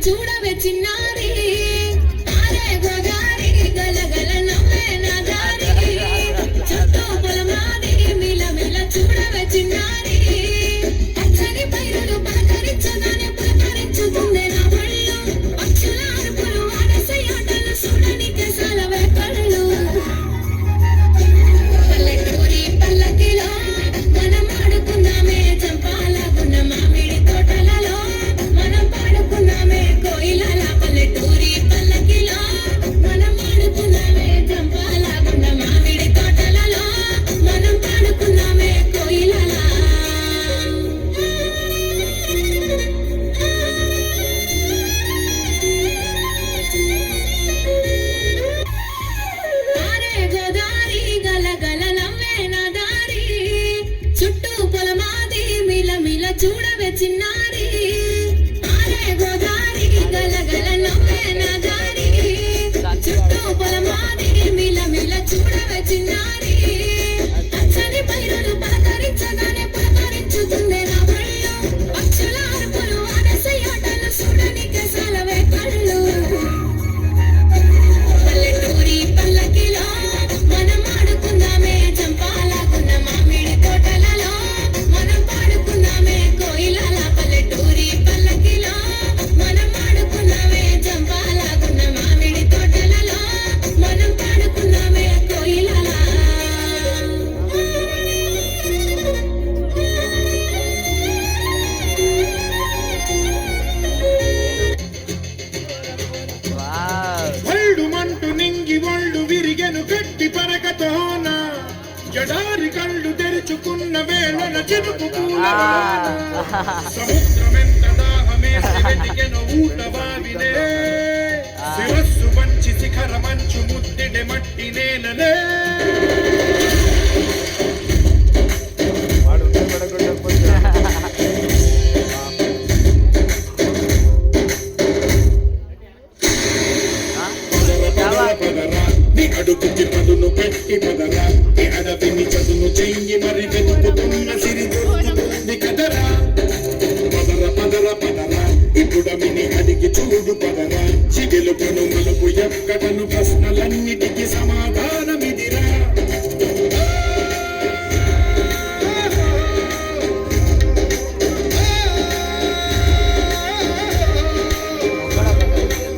చూడవే చిన్నారి ఆరే గోదారి గలగల నవ్వే నా దారి చుట్టూ పొలమారి మిల మిల చూడవే చిన్నారి పచ్చని పైరులు పలకరించగానే పులకరించుతుందే నా ఒళ్ళు పక్షుల అరుపులు ఆడసే ఆటలు చూడనికే సాలవే కళ్ళు పల్లెటూరి పల్లకిలో మనం ఆడుకుందామే చంపాలగున్న మామిడి తోటలలో మనం పాడుకుందామే కోయిలల పల్లెటూరి పల్లకిలో మనం ఆడుకుందామే చంపాలగున్న మామిడి తోటలలో మనం పాడుకుందామే కోయిలల ఆరే గోదారి గలగల నవ్వే నా దారి చుట్టూ పొలమాది మిల మిల చూడవే చిన్నారి ఆరే గోదారి గలగల నవ్వే నా దారి చుట్టూ పొలమాది మిల మిల చూడవే చిన్నారి పచ్చని పైరులు పలకరించగానే పులకరించుతుందే నా ఒళ్ళు పక్షుల అరుపులు ఆడసే ఆటలు చూడనికే సాలవే కళ్ళు పల్లెటూరి పల్లకిలో మనం ఆడుకుందామే చంపాలగున్న మామిడి తోటలలో మనం పాడుకుందామే కోయిలల పల్లెటూరి పల్లకిలో మనం ఆడుకుందామే చంపాలగున్న మామిడి తోటలలో మనం పాడుకుందామే కోయిలల ఒళ్ళు మంటు నింగి ఒళ్ళు విరిగెను గట్టి పరకతోన జడారి కళ్ళు తెరుచుకున్న వేళన చినుకు పూలవాన సముద్రమెంత దాహమేసి వెతికెను ఊట బావినే శిరస్సు మంచి శిఖర మంచు ముద్దిడె మట్టి నేలనే పదరా నీ అడుగుకి పదును పెట్టి పదరా నీ అడవిని చదును చెయ్యి మరి వెతుకుతున్న సిరి దొరుకుతుంది కదరా పదర పదర పదరా ఇప్పుడమిని అడిగి చూడు పదరా చిగిలు కను మలుపు ఎక్కడను ప్రశ్నలన్నిటికీ సమాధానమిదిరా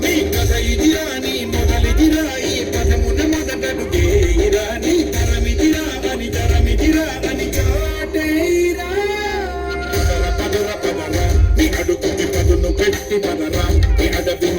నీ కథ ఇదిరా నీ మొదలిదిరా ఈ పదమున మొదటడుగేయిరా నీ తరమిదిరా అని చాటేయిరా పదర పదర పదరా నీ అడుగుకి పదును పెట్టి పదరా నీ అడవి